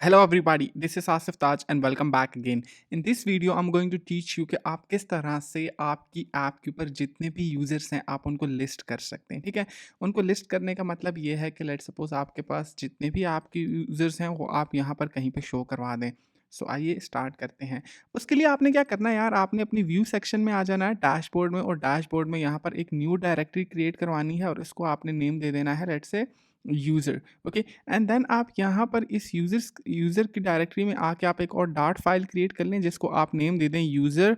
Hello everybody, this is Asif Taj and welcome back again. In this video I'm going to teach you कि आप किस तरह से आपकी ऐप के ऊपर जितने भी यूज़र्स हैं आप उनको लिस्ट कर सकते हैं, ठीक है? उनको लिस्ट करने का मतलब ये है कि लेट्स सपोज़ आपके पास जितने भी आपके यूज़र्स हैं वो आप यहाँ पर कहीं पे शो करवा दें। सो आइए स्टार्ट करते हैं। उसके लिए आपने क्या करना है यार, आपने अपनी व्यू सेक्शन में आ जाना है डैशबोर्ड में, और डैशबोर्ड में यहाँ पर एक न्यू डायरेक्टरी क्रिएट करवानी है और इसको आपने नेम दे देना है let's say user. Okay, and then आप यहाँ पर इस यूज़र की डायरेक्टरी में आके आप एक और डॉट फाइल क्रिएट कर लें जिसको आप नेम दे दें user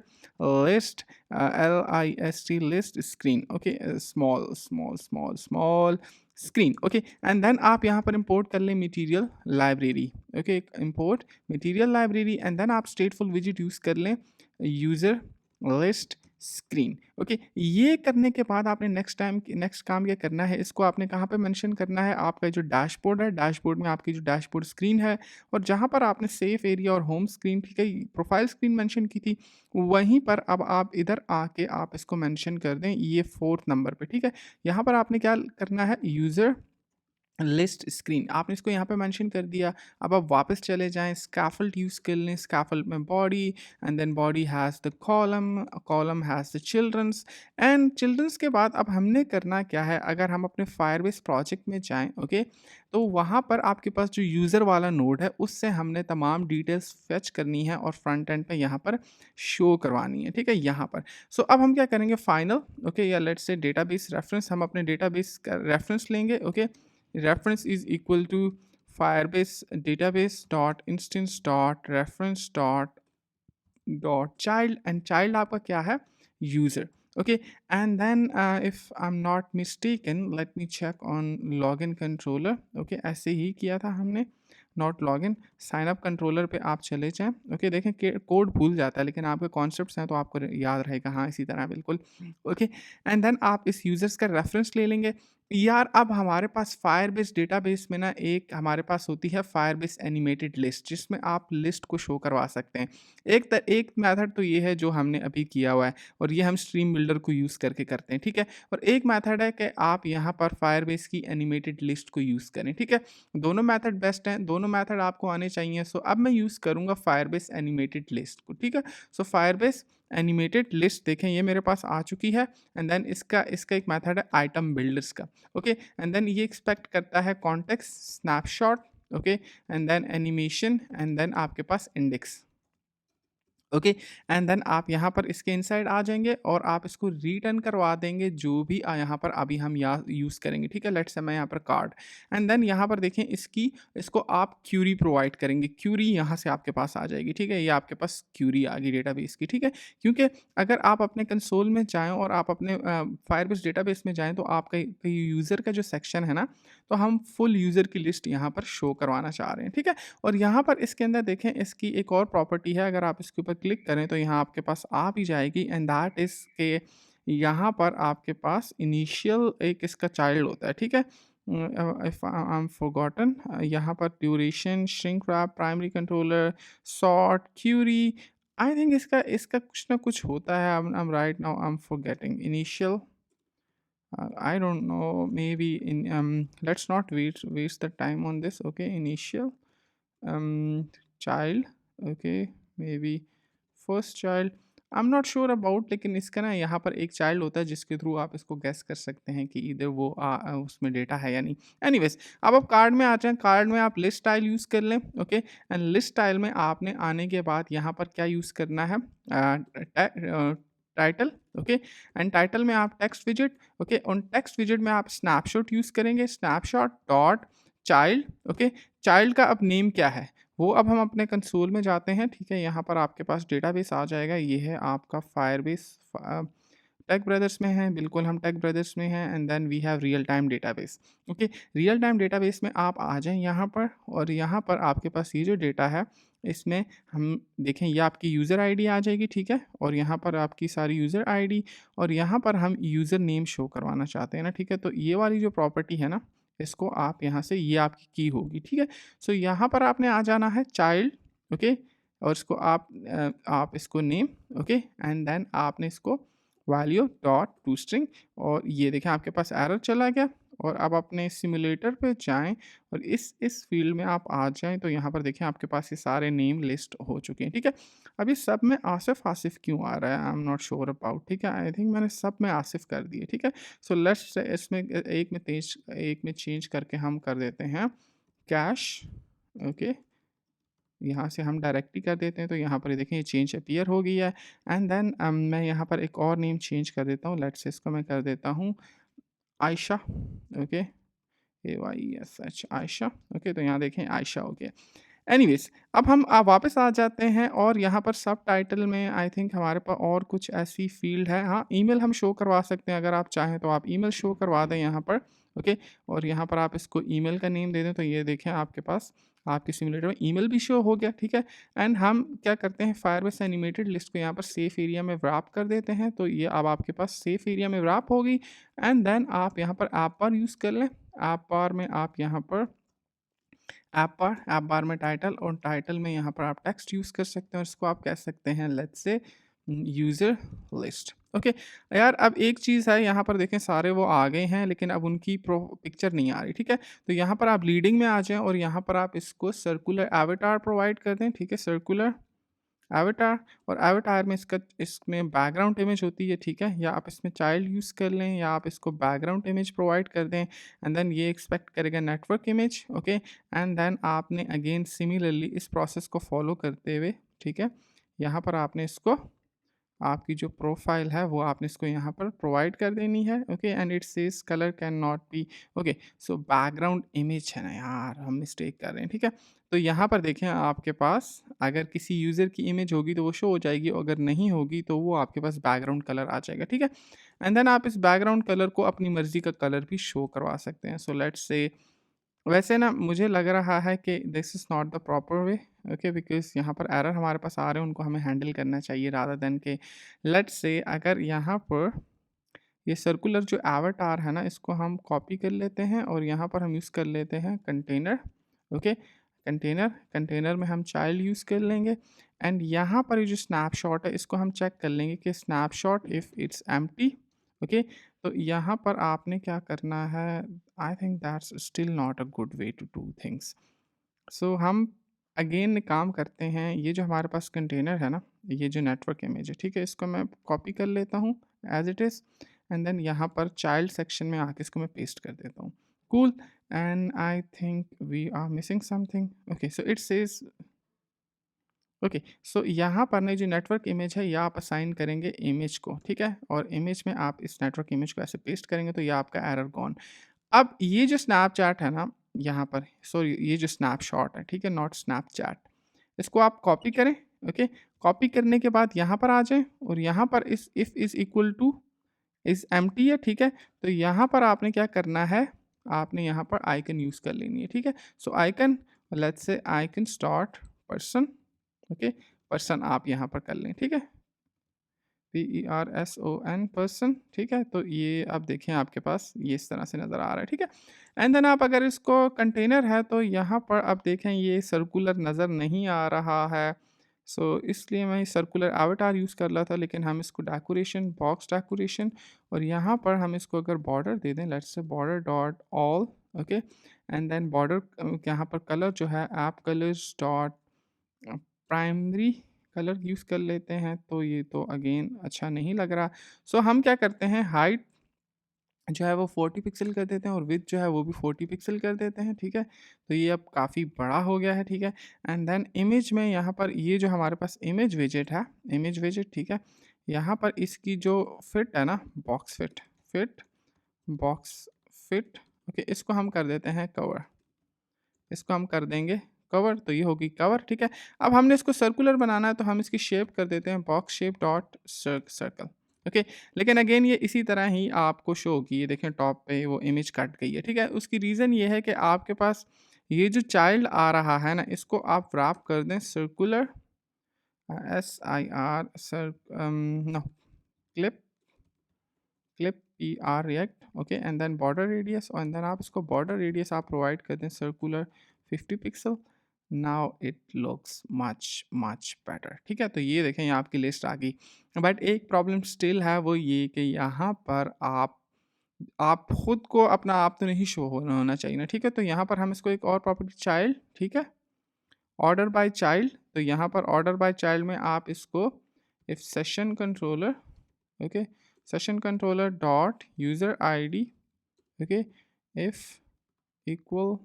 list, LIST list screen. Okay, small small small small screen. Okay, and then आप यहाँ पर इंपोर्ट कर लें material library. Okay, import material library and then आप स्टेटफुल विजिट यूज़ कर लें यूज़र लिस्ट स्क्रीन। ओके, ये करने के बाद आपने नेक्स्ट काम क्या करना है, इसको आपने कहाँ पे मेंशन करना है, आपका जो डैशबोर्ड है, डैशबोर्ड में आपकी जो डैशबोर्ड स्क्रीन है और जहाँ पर आपने सेफ एरिया और होम स्क्रीन की कई प्रोफाइल स्क्रीन मेंशन की थी, वहीं पर अब आप इधर आके आप इसको मेंशन कर दें ये 4th नंबर पे, ठीक है? यहाँ पर आपने क्या करना है, यूज़र लिस्ट स्क्रीन आपने इसको यहाँ पे मेंशन कर दिया। अब आप वापस चले जाएँ, स्कैफोल्ड यूज़ कर लें, स्कैफोल्ड में body and then body has the column, column has the childrens and childrens के बाद अब हमने करना क्या है, अगर हम अपने फायरबेस प्रोजेक्ट में जाएँ, ओके, तो वहाँ पर आपके पास जो यूज़र वाला नोड है उससे हमने तमाम डिटेल्स फेच करनी है और फ्रंट एंड पे यहाँ पर शो करवानी है, ठीक है, यहाँ पर। सो अब हम क्या करेंगे, फाइनल, ओके, या लेट्स से डेटाबेस रेफरेंस, हम अपने डेटाबेस का रेफरेंस लेंगे। Okay, reference is equal to firebase database dot instance dot reference dot child, and child आपका क्या है, user. Okay, and then if I'm not mistaken, let me check on login controller. Okay, ऐसे ही किया था हमने, not login, sign up controller पे आप चले जाएं। ओके, देखें कि कोड भूल जाता है लेकिन आपके कॉन्सेप्ट्स हैं तो आपको याद रहेगा, हाँ इसी तरह बिल्कुल। ओके, एंड देन आप इस यूज़र्स का रेफरेंस ले लेंगे। यार अब हमारे पास फायरबेस डेटाबेस में ना एक हमारे पास होती है फायरबेस एनिमेटेड लिस्ट जिसमें आप लिस्ट को शो करवा सकते हैं। एक मेथड तो ये है जो हमने अभी किया हुआ है और ये हम स्ट्रीम बिल्डर को यूज़ करके करते हैं, ठीक है? और एक मेथड है कि आप यहाँ पर फायरबेस की एनिमेटेड लिस्ट को यूज़ करें, ठीक है? दोनों मेथड बेस्ट हैं, दोनों मेथड आपको आने चाहिए। सो अब मैं यूज़ करूँगा फायरबेस एनिमेटेड लिस्ट को, ठीक है? सो फायरबेस एनिमेटेड लिस्ट देखें ये मेरे पास आ चुकी है एंड देन इसका इसका एक मेथड है आइटम बिल्डर्स का। ओके, एंड देन ये एक्सपेक्ट करता है context snapshot, okay, and then animation and then आपके पास इंडेक्स। ओके, एंड देन आप यहाँ पर इसके इनसाइड आ जाएंगे और आप इसको रिटर्न करवा देंगे जो भी यहाँ पर अभी हम यहाँ यूज़ करेंगे, ठीक है? लेट्स से मैं यहाँ पर कार्ड, एंड देन यहाँ पर देखें इसको आप क्यूरी प्रोवाइड करेंगे, क्यूरी यहाँ से आपके पास आ जाएगी, ठीक है? ये आपके पास क्यूरी आ गई डेटाबेस की, ठीक है? क्योंकि अगर आप अपने कंसोल में जाएँ और आप अपने फायरबेस डेटाबेस में जाएँ तो आपका यूज़र का जो सेक्शन है ना, तो हम फुल यूज़र की लिस्ट यहाँ पर शो करवाना चाह रहे हैं, ठीक है? और यहाँ पर इसके अंदर देखें इसकी एक और प्रॉपर्टी है, अगर आप इसके ऊपर क्लिक करें तो यहाँ आपके पास आ भी जाएगी एंड दैट इज़ के यहाँ पर आपके पास इनिशियल एक इसका चाइल्ड होता है, ठीक है? इफ आई एम फॉरगॉटन, यहाँ पर duration, shrink wrap, primary controller, sort, query, I think इसका इसका कुछ ना कुछ होता है। I am right now I am forgetting initial, I don't know, maybe in let's not waste the time on this. Okay, initial child, okay, maybe first child, I am not sure about, लेकिन इसका ना यहाँ पर एक child होता है जिसके through आप इसको गैस कर सकते हैं कि इधर वो उसमें डेटा है या नहीं। एनीवेज, अब आप कार्ड में आ जाएं, कार्ड में आप लिस्ट स्टाइल यूज़ कर लें। ओके, एंड लिस्ट स्टाइल में आपने आने के बाद यहाँ पर क्या यूज़ करना है, टाइटल। ओके, एंड टाइटल में आप टेक्स्ट विजिट, ओके, उन टेक्स्ट विजिट में आप स्नैपशॉट यूज़ करेंगे, snapshot dot child. Okay, child का अब नेम क्या है वो अब हम अपने कंसोल में जाते हैं, ठीक है? यहाँ पर आपके पास डेटाबेस आ जाएगा, ये है आपका फायरबेस, टेक ब्रदर्स में है, बिल्कुल हम टेक ब्रदर्स में हैं and then we have real time database. Okay, real time database में आप आ जाएं यहाँ पर और यहाँ पर आपके पास ये जो डेटा है इसमें हम देखें ये आपकी यूज़र आईडी आ जाएगी, ठीक है? और यहाँ पर आपकी सारी यूज़र आईडी और यहाँ पर हम यूज़र नेम शो करवाना चाहते हैं ना, ठीक है? तो ये वाली जो प्रॉपर्टी है ना, इसको आप यहाँ से, ये आपकी की होगी, ठीक है? सो यहाँ पर आपने आ जाना है चाइल्ड, ओके, और इसको आप इसको नेम, ओके, एंड देन आपने इसको वैल्यू डॉट टू स्ट्रिंग, और ये देखें आपके पास एरर चला गया और अब अपने सिमुलेटर पे जाएँ और इस फ़ील्ड में आप आ जाएँ, तो यहाँ पर देखें आपके पास ये सारे नेम लिस्ट हो चुके हैं, ठीक है? अब ये सब में आसिफ़ आसिफ़ क्यों आ रहा है? I am not sure about, ठीक है? आई थिंक मैंने सब में आसिफ़ कर दिए, ठीक है? सो लेट्स से इसमें एक में चेंज करके हम कर देते हैं कैश, ओके? यहाँ से हम डायरेक्टली कर देते हैं, तो यहाँ पर ये देखें ये चेंज अपीयर हो गई है। एंड देन मैं यहाँ पर एक और नेम चेंज कर देता हूँ। लेट्स से इसको मैं कर देता हूँ Ayesha, okay? AYSH Ayesha, okay? तो यहाँ देखें आयशा हो गया। एनीवेज़, अब हम वापस आ जाते हैं और यहाँ पर सबटाइटल में आई थिंक हमारे पास और कुछ ऐसी फ़ील्ड है। हाँ, ईमेल हम शो करवा सकते हैं, अगर आप चाहें तो आप ईमेल शो करवा दें यहाँ पर, ओके? और यहाँ पर आप इसको ईमेल का नेम दे दें, तो ये देखें आपके पास आपके सिम्युलेटर में ईमेल भी शो हो गया, ठीक है? एंड हम क्या करते हैं, फायरबेस एनिमेटेड लिस्ट को यहाँ पर सेफ एरिया में व्रैप कर देते हैं, तो ये अब आपके पास सेफ एरिया में व्रैप होगी। एंड देन आप यहाँ पर ऐप बार यूज़ कर लें। ऐप बार में आप यहाँ पर ऐप बार में टाइटल, और टाइटल में यहाँ पर आप टेक्स्ट यूज़ कर सकते हैं और इसको आप कह सकते हैं let's say user list, okay? यार अब एक चीज़ है, यहाँ पर देखें सारे वो आ गए हैं, लेकिन अब उनकी पिक्चर नहीं आ रही, ठीक है? तो यहाँ पर आप लीडिंग में आ जाएं और यहाँ पर आप इसको सर्कुलर एवेटार प्रोवाइड कर दें, ठीक है? सर्कुलर एवाटार, और एवाटार में इसमें बैकग्राउंड इमेज होती है, ठीक है? या आप इसमें चाइल्ड यूज़ कर लें या आप इसको बैकग्राउंड इमेज प्रोवाइड कर दें, एंड देन ये एक्सपेक्ट करेगा network image, okay? And then आपने अगेन सिमिलरली इस प्रोसेस को फॉलो करते हुए, ठीक है? यहाँ पर आपने इसको आपकी जो प्रोफाइल है वो आपने इसको यहाँ पर प्रोवाइड कर देनी है, okay? And it says colour can not be, okay? So background image है ना यार, हम मिस्टेक कर रहे हैं, ठीक है? तो यहाँ पर देखें आपके पास अगर किसी यूज़र की इमेज होगी तो वो शो हो जाएगी, अगर नहीं होगी तो वो आपके पास बैकग्राउंड कलर आ जाएगा, ठीक है? एंड देन आप इस बैकग्राउंड कलर को अपनी मर्ज़ी का कलर भी शो करवा सकते हैं। सो लेट्स से वैसे ना मुझे लग रहा है कि this is not the proper way, okay? Because यहाँ पर एरर हमारे पास आ रहे हैं, उनको हमें हैंडल करना चाहिए रादर देन के लेट्स से अगर यहाँ पर ये सर्कुलर जो एवाटार है ना, इसको हम कॉपी कर लेते हैं और यहाँ पर हम यूज़ कर लेते हैं कंटेनर, ओके? कंटेनर में हम चाइल्ड यूज़ कर लेंगे, एंड यहाँ पर ये जो स्नैपशॉट है इसको हम चेक कर लेंगे कि snapshot if it's empty, okay? तो यहाँ पर आपने क्या करना है, I think that's still not a good way to do things. So हम अगेन काम करते हैं, ये जो हमारे पास कंटेनर है ना, ये जो नेटवर्क इमेज है, ठीक है? इसको मैं कॉपी कर लेता हूँ as it is, and then यहाँ पर चाइल्ड सेक्शन में आके इसको मैं पेस्ट कर देता हूँ। Cool, and I think we are missing something, okay? So it says, okay, so यहाँ पर ना जो नेटवर्क इमेज है, ये आप असाइन करेंगे इमेज को, ठीक है? और इमेज में आप इस नेटवर्क इमेज को ऐसे पेस्ट करेंगे तो ये आपका एरर गॉन। अब ये जो स्नैपचैट है ना, यहाँ पर सॉरी ये जो स्नैपशॉट है, ठीक है? नॉट स्नैपचैट, इसको आप कॉपी करें, ओके? कॉपी करने के बाद यहाँ पर आ जाएँ और यहाँ पर इस if is equal two is empty है, ठीक है? तो यहाँ पर आपने क्या करना है, आपने यहाँ पर आइकन यूज़ कर लेनी है, ठीक है? So icon, let's say icon start person, okay? Person आप यहाँ पर कर लें, ठीक है? PERSON पर्सन, ठीक है? तो ये अब देखें आपके पास ये इस तरह से नज़र आ रहा है, ठीक है? एंड देन आप अगर इसको कंटेनर है तो यहाँ पर आप देखें ये सर्कुलर नज़र नहीं आ रहा है। सो इसलिए मैं सर्कुलर एवाटार यूज़ कर रहा था, लेकिन हम इसको डेकोरेशन, बॉक्स डेकोरेशन, और यहाँ पर हम इसको अगर बॉर्डर दे दें, let's say border dot all, okay? And then border यहाँ पर कलर जो है app colours dot primary colour use कर लेते हैं, तो ये तो अगेन अच्छा नहीं लग रहा। सो हम क्या करते हैं, हाइट जो है वो 40 पिक्सल कर देते हैं और विड्थ जो है वो भी 40 पिक्सल कर देते हैं, ठीक है? तो ये अब काफ़ी बड़ा हो गया है, ठीक है? एंड देन इमेज में यहाँ पर ये जो हमारे पास इमेज विजेट है, इमेज विजेट, ठीक है? यहाँ पर इसकी जो फिट है ना, box fit, box fit, okay? इसको हम कर देते हैं कवर, इसको हम कर देंगे कवर, तो ये होगी कवर, ठीक है? अब हमने इसको सर्कुलर बनाना है तो हम इसकी शेप कर देते हैं box shape dot circle, okay? लेकिन अगेन ये इसी तरह ही आपको शो होगी, ये देखें टॉप पे वो इमेज कट गई है, ठीक है? उसकी रीज़न ये है कि आपके पास ये जो चाइल्ड आ रहा है ना, इसको आप रैप कर दें circular SIR sir no clip clip PR react, okay? And then border radius, और एंड देन आप इसको बॉर्डर रेडियस आप प्रोवाइड कर दें circular 50 pixel. Now it looks much much better, ठीक है? तो ये देखें ये आपकी लिस्ट आ गई, बट एक प्रॉब्लम स्टिल है, वो ये कि यहाँ पर आप आप खुद को अपना आप तो नहीं शो होना चाहिए ना, ठीक है। तो यहाँ पर हम इसको एक और प्रॉपर्टी चाइल्ड, ठीक है, ऑर्डर बाय चाइल्ड। तो यहाँ पर ऑर्डर बाय चाइल्ड में आप इसको if session controller, okay, session controller dot user ID, okay, if equal,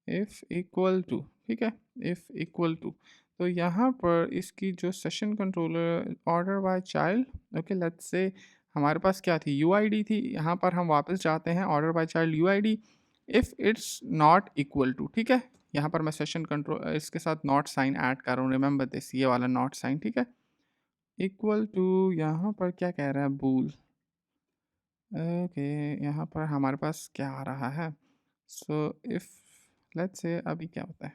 if equal to, ठीक है, इफ इक्वल टू। तो यहाँ पर इसकी जो session controller order by child, okay, let's say हमारे पास क्या थी, यूआईडी थी। यहाँ पर हम वापस जाते हैं order by child UID, if it's not equal to, ठीक है। यहाँ पर मैं सेशन कंट्रोल इसके साथ नॉट साइन ऐड कर रहा हूँ, रिमेंबर दिस, ये वाला नॉट साइन, ठीक है। इक्वल टू यहाँ पर क्या कह रहा है, बूल, ओके। यहाँ पर हमारे पास क्या आ रहा है, सो इफ लेट्स से अभी क्या होता है,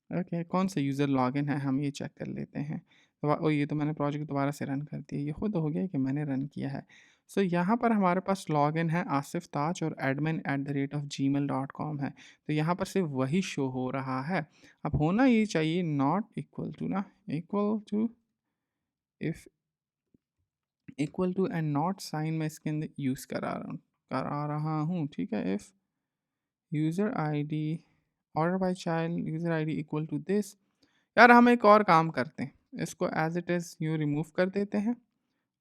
ओके, कौन सा यूज़र लॉगिन है हम ये चेक कर लेते हैं। तो ये तो मैंने प्रोजेक्ट दोबारा से रन कर दिया, ये खुद हो गया कि मैंने रन किया है। सो यहाँ पर हमारे पास लॉगिन है आसिफ ताज और admin@gmail.com है। तो यहाँ पर सिर्फ वही शो हो रहा है। अब होना ये चाहिए नॉट इक्वल टू ना, equal to, if equal to and not sign मैं इसके अंदर यूज़ करा रहा हूँ, ठीक है। If user ID order by child user ID equal to this. यार हम एक और काम करते हैं, इसको एज इट इज़ यूँ रिमूव कर देते हैं,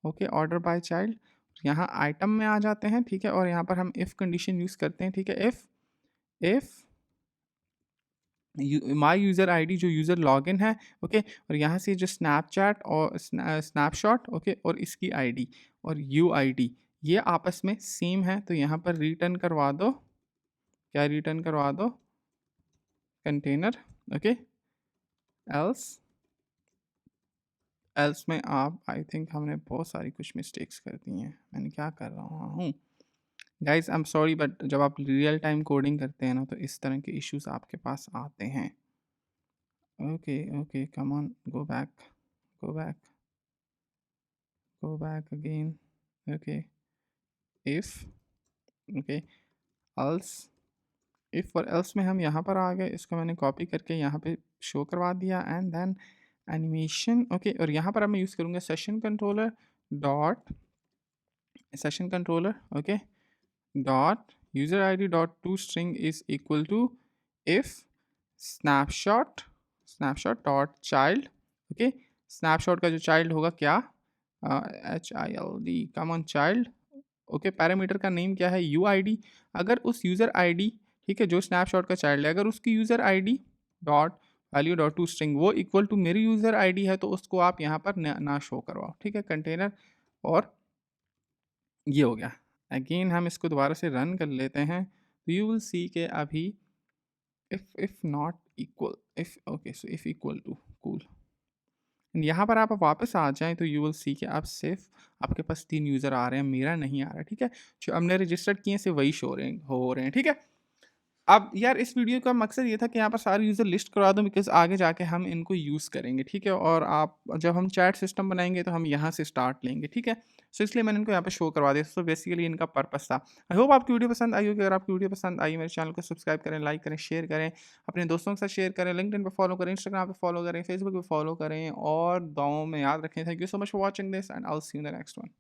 ओके, ऑर्डर बाय चाइल्ड। यहाँ आइटम में आ जाते हैं, ठीक है, और यहाँ पर हम इफ़ कंडीशन यूज़ करते हैं, ठीक है। इफ़ माई यूज़र आईडी जो यूज़र लॉगिन है, ओके, और यहाँ से जो स्नैपचैट और स्नैपशॉट, ओके, और इसकी आईडी और यूआईडी ये आपस में सेम है, तो यहाँ पर रिटर्न करवा दो, क्या रिटर्न करवा दो, कंटेनर, ओके, एल्स, एल्स में आप, आई थिंक हमने बहुत सारी कुछ मिस्टेक्स कर दी हैं, मैंने क्या कर रहा हूँ guys, I am sorry, but जब आप रियल टाइम कोडिंग करते हैं ना तो इस तरह के इश्यूज आपके पास आते हैं। Okay okay, come on, go back, go back, go back again, okay, if, okay, else, if और एल्स में हम यहाँ पर आ गए, इसको मैंने कॉपी करके यहाँ पे शो करवा दिया, एंड देन एनिमेशन, ओके, और यहाँ पर अब मैं यूज़ करूँगा session controller dot, session controller, okay, dot user ID dot to string is equal to if snapshot, snapshot dot child, okay, snapshot का जो चाइल्ड होगा क्या, HILD, come on child, okay, parameter का नेम क्या है, UID। अगर उस user ID, ठीक है, जो स्नैपशॉट का चाइल्ड है, अगर उसकी user ID dot value dot to string वो इक्वल टू मेरी यूज़र आईडी है, तो उसको आप यहाँ पर ना शो करवाओ, ठीक है, कंटेनर। और ये हो गया। अगेन हम इसको दोबारा से रन कर लेते हैं, तो यू विल सी के अभी if not equal, if, okay, so if equal to, cool. यहाँ पर आप वापस आ जाएँ तो यू विल सी के अब सिर्फ आपके पास 3 यूज़र आ रहे हैं, मेरा नहीं आ रहा है, ठीक है। जो हमने रजिस्टर्ड किए हैं सिर्फ वही शो हो रहे हैं, ठीक है। अब यार इस वीडियो का मकसद ये था कि यहाँ पर सारे यूज़र लिस्ट करवा दूँ, बिकॉज़ आगे जाके हम इनको यूज़ करेंगे, ठीक है? और आप जब हम चैट सिस्टम बनाएँगे तो हम यहाँ से स्टार्ट लेंगे, ठीक है? सो इसलिए मैंने इनको यहाँ पे शो करवा दिया। सो बेसिकली इनका पर्पस था। आई होप आपकी वीडियो पसंद आई होगी। अगर आपकी वीडियो पसंद आई, मेरे चैनल को सब्सक्राइब करें, लाइक करें, शेयर करें, अपने दोस्तों के साथ शेयर करें, लिंक्डइन पे फॉलो करें, इंस्टाग्राम पे फॉलो करें, फेसबुक पे फॉलो करें, और दुआओं में याद रखें। Thank you so much for watching this, and I will see you in the next one.